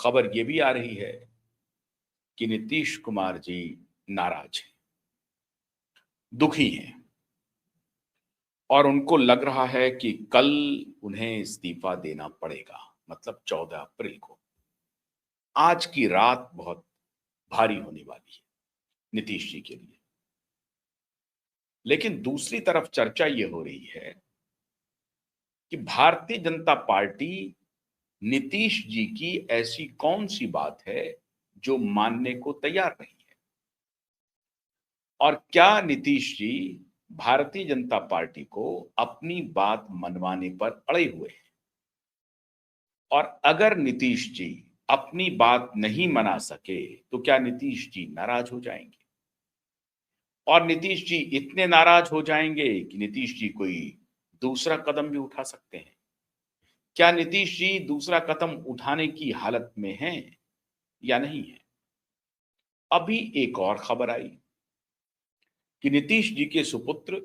खबर ये भी आ रही है कि नीतीश कुमार जी नाराज हैं, दुखी हैं और उनको लग रहा है कि कल उन्हें इस्तीफा देना पड़ेगा, मतलब 14 अप्रैल को। आज की रात बहुत भारी होने वाली है नीतीश जी के लिए। लेकिन दूसरी तरफ चर्चा ये हो रही है कि भारतीय जनता पार्टी नीतीश जी की ऐसी कौन सी बात है जो मानने को तैयार नहीं है, और क्या नीतीश जी भारतीय जनता पार्टी को अपनी बात मनवाने पर अड़े हुए हैं। और अगर नीतीश जी अपनी बात नहीं मना सके तो क्या नीतीश जी नाराज हो जाएंगे, और नीतीश जी इतने नाराज हो जाएंगे कि नीतीश जी कोई दूसरा कदम भी उठा सकते हैं। क्या नीतीश जी दूसरा कदम उठाने की हालत में हैं या नहीं है। अभी एक और खबर आई कि नीतीश जी के सुपुत्र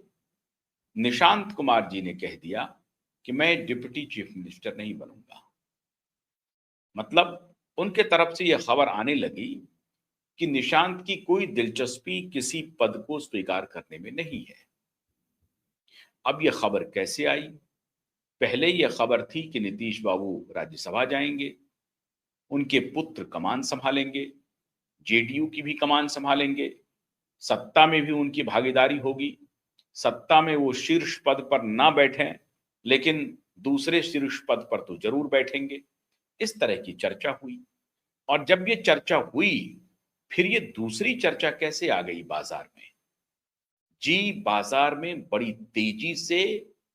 निशांत कुमार जी ने कह दिया कि मैं डिप्टी चीफ मिनिस्टर नहीं बनूंगा। मतलब उनके तरफ से यह खबर आने लगी कि निशांत की कोई दिलचस्पी किसी पद को स्वीकार करने में नहीं है। अब यह खबर कैसे आई? पहले यह खबर थी कि नीतीश बाबू राज्यसभा जाएंगे, उनके पुत्र कमान संभालेंगे, जेडीयू की भी कमान संभालेंगे, सत्ता में भी उनकी भागीदारी होगी। सत्ता में वो शीर्ष पद पर ना बैठें, लेकिन दूसरे शीर्ष पद पर तो जरूर बैठेंगे। इस तरह की चर्चा हुई, और जब ये चर्चा हुई, फिर ये दूसरी चर्चा कैसे आ गई बाजार में? जी, बाजार में बड़ी तेजी से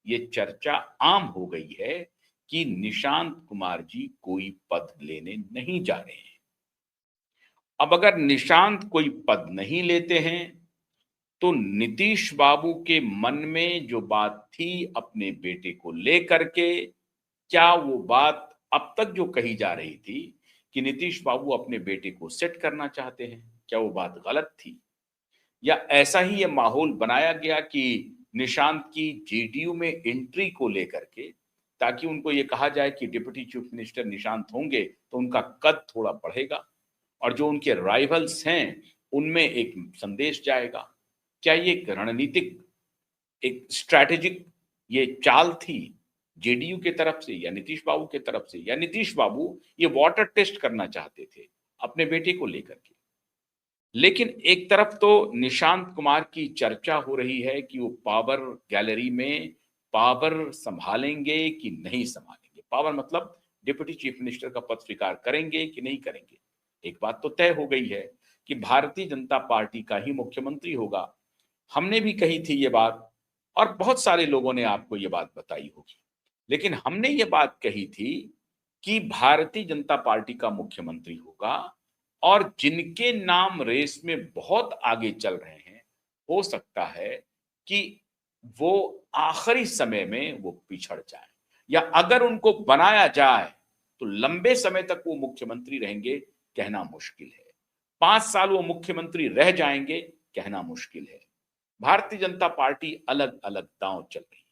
ये चर्चा आम हो गई है कि निशांत कुमार जी कोई पद लेने नहीं जा रहे हैं। अब अगर निशांत कोई पद नहीं लेते हैं तो नीतीश बाबू के मन में जो बात थी अपने बेटे को लेकर के, क्या वो बात अब तक जो कही जा रही थी कि नीतीश बाबू अपने बेटे को सेट करना चाहते हैं, क्या वो बात गलत थी? या ऐसा ही ये माहौल बनाया गया कि निशांत की जेडीयू में एंट्री को लेकर के, ताकि उनको ये कहा जाए कि डिप्टी चीफ मिनिस्टर निशांत होंगे तो उनका कद थोड़ा बढ़ेगा और जो उनके राइवल्स हैं उनमें एक संदेश जाएगा। क्या ये एक रणनीतिक, एक स्ट्रैटेजिक ये चाल थी जेडीयू के तरफ से या नीतीश बाबू के तरफ से, या नीतीश बाबू ये वाटर टेस्ट करना चाहते थे अपने बेटे को लेकर के? लेकिन एक तरफ तो निशांत कुमार की चर्चा हो रही है कि वो पावर गैलरी में पावर संभालेंगे कि नहीं संभालेंगे। पावर मतलब डिप्टी चीफ मिनिस्टर का पद स्वीकार करेंगे कि नहीं करेंगे। एक बात तो तय हो गई है कि भारतीय जनता पार्टी का ही मुख्यमंत्री होगा। हमने भी कही थी ये बात, और बहुत सारे लोगों ने आपको ये बात बताई होगी। लेकिन हमने ये बात कही थी कि भारतीय जनता पार्टी का मुख्यमंत्री होगा, और जिनके नाम रेस में बहुत आगे चल रहे हैं, हो सकता है कि वो आखिरी समय में वो पिछड़ जाए, या अगर उनको बनाया जाए तो लंबे समय तक वो मुख्यमंत्री रहेंगे, कहना मुश्किल है। 5 साल वो मुख्यमंत्री रह जाएंगे, कहना मुश्किल है। भारतीय जनता पार्टी अलग अलग दांव चल रही है।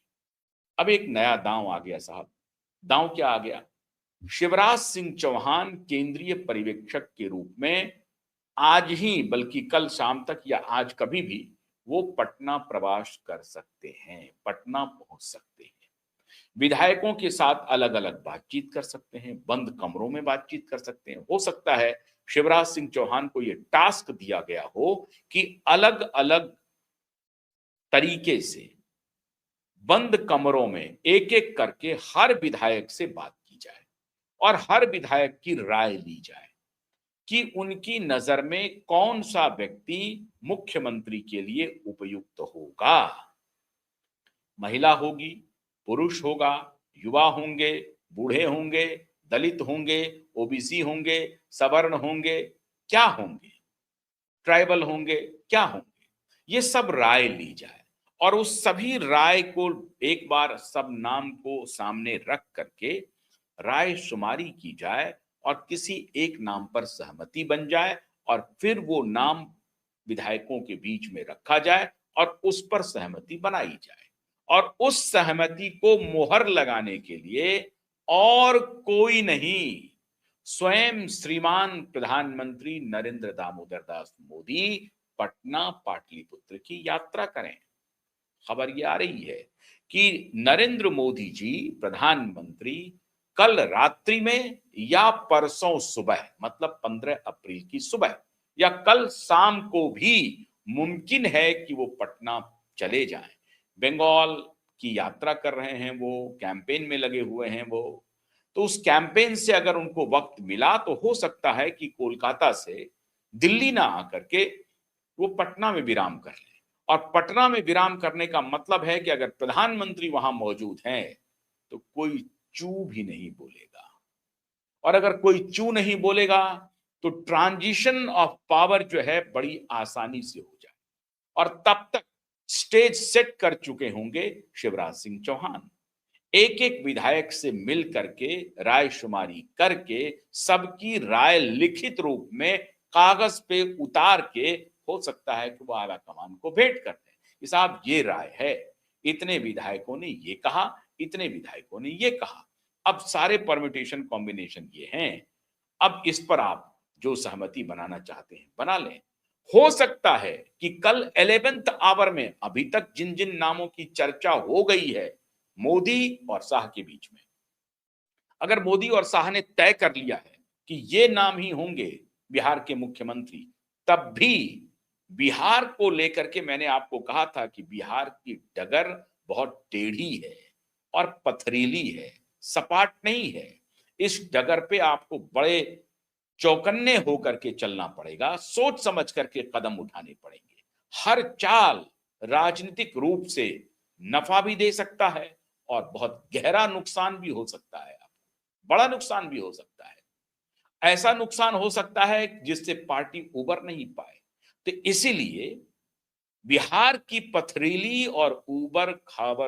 अब एक नया दांव आ गया साहब। दांव क्या आ गया? शिवराज सिंह चौहान केंद्रीय पर्यवेक्षक के रूप में आज ही, बल्कि कल शाम तक या आज कभी भी, वो पटना प्रवास कर सकते हैं, पटना पहुंच सकते हैं। विधायकों के साथ अलग अलग बातचीत कर सकते हैं, बंद कमरों में बातचीत कर सकते हैं। हो सकता है शिवराज सिंह चौहान को यह टास्क दिया गया हो कि अलग अलग तरीके से बंद कमरों में एक एक करके हर विधायक से बात की जाए और हर विधायक की राय ली जाए कि उनकी नजर में कौन सा व्यक्ति मुख्यमंत्री के लिए उपयुक्त होगा। महिला होगी, पुरुष होगा, युवा होंगे, बूढ़े होंगे, दलित होंगे, ओबीसी होंगे, सवर्ण होंगे, क्या होंगे, ट्राइबल होंगे, क्या होंगे, ये सब राय ली जाए और उस सभी राय को एक बार सब नाम को सामने रख करके राय शुमारी की जाए और किसी एक नाम पर सहमति बन जाए, और फिर वो नाम विधायकों के बीच में रखा जाए और उस पर सहमति बनाई जाए, और उस सहमति को मोहर लगाने के लिए और कोई नहीं, स्वयं श्रीमान प्रधानमंत्री नरेंद्र दामोदर दास मोदी पटना पाटलिपुत्र की यात्रा करें। खबर ये आ रही है कि नरेंद्र मोदी जी प्रधानमंत्री कल रात्रि में या परसों सुबह मतलब 15 अप्रैल की सुबह या कल शाम को भी मुमकिन है कि वो पटना चले जाएं। बंगाल की यात्रा कर रहे हैं, वो कैंपेन में लगे हुए हैं वो। तो उस कैंपेन से अगर उनको वक्त मिला तो हो सकता है कि कोलकाता से दिल्ली ना आकर के वो पटना में विराम कर लें। और पटना में विराम करने का मतलब है कि अगर प्रधानमंत्री वहां मौजूद हैं तो कोई चू भी नहीं बोलेगा। और अगर कोई चू नहीं बोलेगा तो ट्रांजिशन ऑफ पावर जो है बड़ी आसानी से हो जाए। और तब तक स्टेज सेट कर चुके होंगे शिवराज सिंह चौहान। एक एक विधायक से मिल करके राय शुमारी करके सबकी राय लिखित रूप में कागज पे उतार के हो सकता है कि वो आला कमान को भेंट कर दें कि साहब ये राय है, इतने विधायकों ने ये कहा, इतने विधायकों ने ये कहा। अब सारे परम्यूटेशन कॉम्बिनेशन ये हैं। अब इस पर आप जो सहमति बनाना चाहते हैं बना लें। हो सकता है कि कल 11th आवर में अभी तक जिन जिन नामों की चर्चा हो गई है मोदी और शाह के बीच में, अगर मोदी और शाह ने तय कर लिया है कि ये नाम ही होंगे बिहार के मुख्यमंत्री, तब भी बिहार को लेकर के मैंने आपको कहा था कि बिहार की डगर बहुत टेढ़ी है और पथरीली है, सपाट नहीं है। इस डगर पे आपको बड़े चौकन्ने होकर के चलना पड़ेगा, सोच समझ करके कदम उठाने पड़ेंगे। हर चाल राजनीतिक रूप से नफा भी दे सकता है और बहुत गहरा नुकसान भी हो सकता है, बड़ा नुकसान भी हो सकता है। ऐसा नुकसान हो सकता है जिससे पार्टी उबर नहीं पाए। तो इसीलिए बिहार की पथरीली और उबर खाबर